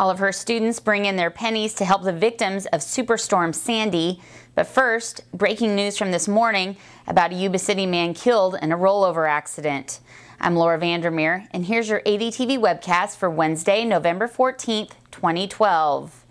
All of her students bring in their pennies to help the victims of Superstorm Sandy. But first, breaking news from this morning about a Yuba City man killed in a rollover accident. I'm Laura Vandermeer, and here's your ADTV webcast for Wednesday, November 14th, 2012.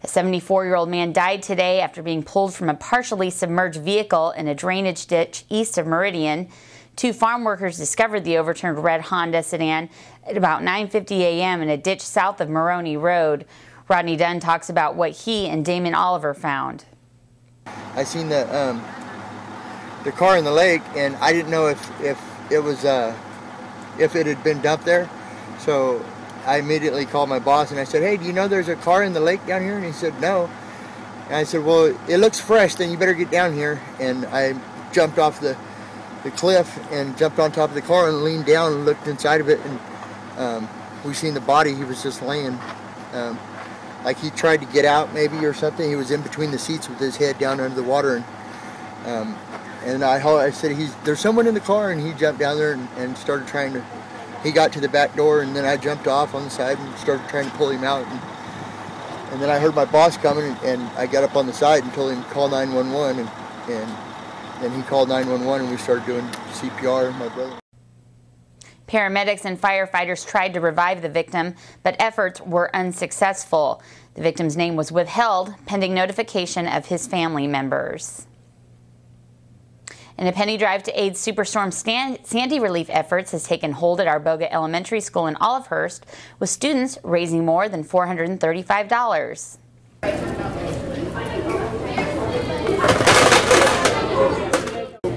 A 74-year-old man died today after being pulled from a partially submerged vehicle in a drainage ditch east of Meridian. Two farm workers discovered the overturned red Honda sedan at about 9:50 a.m. in a ditch south of Maroney Road. Rodney Dunn talks about what he and Damon Oliver found. I seen the car in the lake, and I didn't know if it had been dumped there. So I immediately called my boss and I said, "Hey, do you know there's a car in the lake down here?" And he said, "No." And I said, "Well, it looks fresh, then you better get down here." And I jumped off the cliff and jumped on top of the car and leaned down and looked inside of it, and we seen the body. He was just laying like he tried to get out maybe or something. He was in between the seats with his head down under the water, and I said, "There's someone in the car," and he jumped down there and started trying to. He got to the back door, and then I jumped off on the side and started trying to pull him out, and then I heard my boss coming, and I got up on the side and told him to call 911, and then he called 911, and we started doing CPR, my brother. Paramedics and firefighters tried to revive the victim, but efforts were unsuccessful. The victim's name was withheld pending notification of his family members. And a penny drive to aid Superstorm Sandy relief efforts has taken hold at Arboga Elementary School in Olivehurst, with students raising more than $435.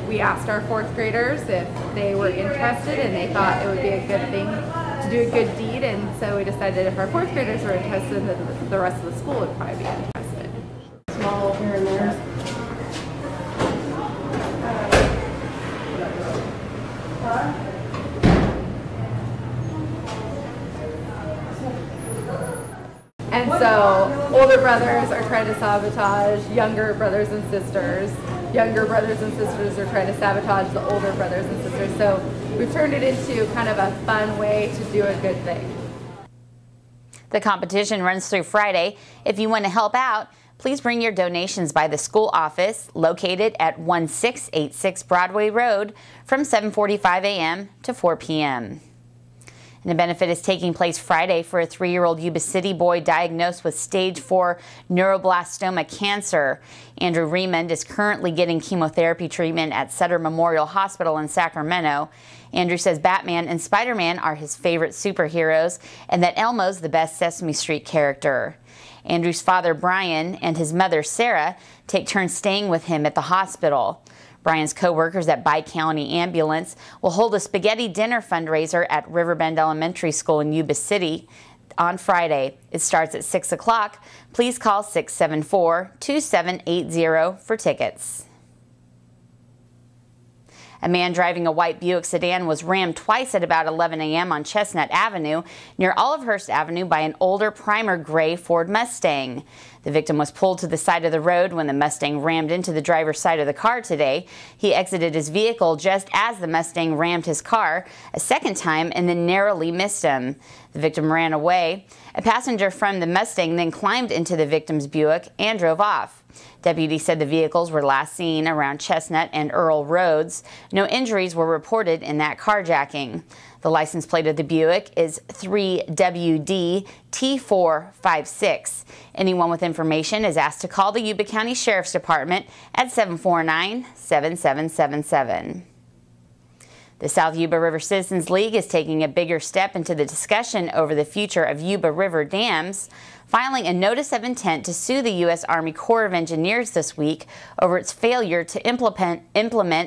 We asked our fourth graders if they were interested, and they thought it would be a good thing to do a good deed, and so we decided if our fourth graders were interested, then the rest of the school would probably be interested. Small here and there. And so older brothers are trying to sabotage younger brothers and sisters. Younger brothers and sisters are trying to sabotage the older brothers and sisters. So we've turned it into kind of a fun way to do a good thing. The competition runs through Friday. If you want to help out, please bring your donations by the school office located at 1686 Broadway Road from 7:45 a.m. to 4 p.m. And the benefit is taking place Friday for a 3-year-old Yuba City boy diagnosed with stage 4 neuroblastoma cancer. Andrew Raymond is currently getting chemotherapy treatment at Sutter Memorial Hospital in Sacramento. Andrew says Batman and Spider-Man are his favorite superheroes, and that Elmo's the best Sesame Street character. Andrew's father, Brian, and his mother, Sarah, take turns staying with him at the hospital. Brian's co-workers at Bi-County Ambulance will hold a spaghetti dinner fundraiser at Riverbend Elementary School in Yuba City on Friday. It starts at 6 o'clock. Please call 674-2780 for tickets. A man driving a white Buick sedan was rammed twice at about 11 a.m. on Chestnut Avenue near Olivehurst Avenue by an older primer gray Ford Mustang. The victim was pulled to the side of the road when the Mustang rammed into the driver's side of the car today. He exited his vehicle just as the Mustang rammed his car a second time and then narrowly missed him. The victim ran away. A passenger from the Mustang then climbed into the victim's Buick and drove off. Deputies said the vehicles were last seen around Chestnut and Earl Roads. No injuries were reported in that carjacking. The license plate of the Buick is 3WD-T456. Anyone with information is asked to call the Yuba County Sheriff's Department at 749-7777. The South Yuba River Citizens League is taking a bigger step into the discussion over the future of Yuba River dams, filing a notice of intent to sue the U.S. Army Corps of Engineers this week over its failure to implement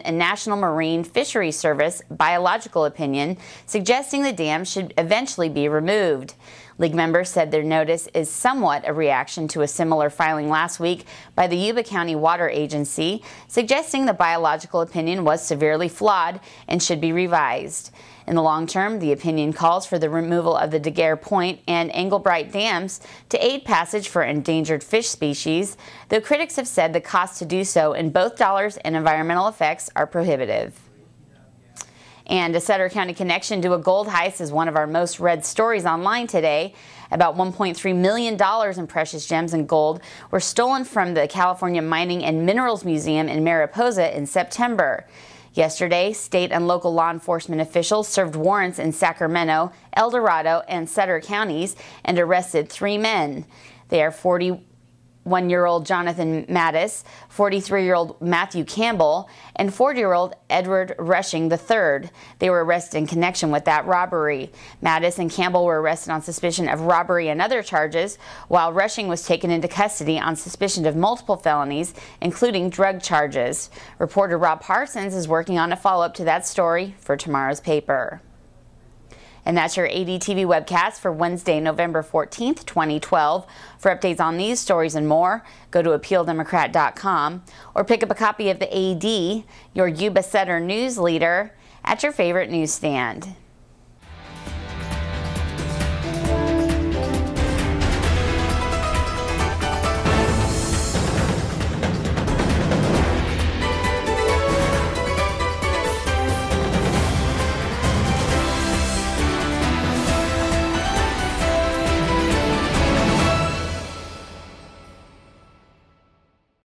a National Marine Fisheries Service biological opinion suggesting the dam should eventually be removed. League members said their notice is somewhat a reaction to a similar filing last week by the Yuba County Water Agency, suggesting the biological opinion was severely flawed and should be revised. In the long term, the opinion calls for the removal of the Daguerre Point and Englebright dams to aid passage for endangered fish species, though critics have said the cost to do so in both dollars and environmental effects are prohibitive. And a Sutter County connection to a gold heist is one of our most read stories online today. About $1.3 million in precious gems and gold were stolen from the California Mining and Minerals Museum in Mariposa in September. Yesterday, state and local law enforcement officials served warrants in Sacramento, El Dorado, and Sutter counties and arrested 3 men. They are 41-year-old Jonathan Mattis, 43-year-old Matthew Campbell, and 40-year-old Edward Rushing III. They were arrested in connection with that robbery. Mattis and Campbell were arrested on suspicion of robbery and other charges, while Rushing was taken into custody on suspicion of multiple felonies, including drug charges. Reporter Rob Parsons is working on a follow-up to that story for tomorrow's paper. And that's your ADTV Webcast for Wednesday, November 14th, 2012. For updates on these stories and more, go to AppealDemocrat.com or pick up a copy of the AD, your Yuba Sutter news leader, at your favorite newsstand.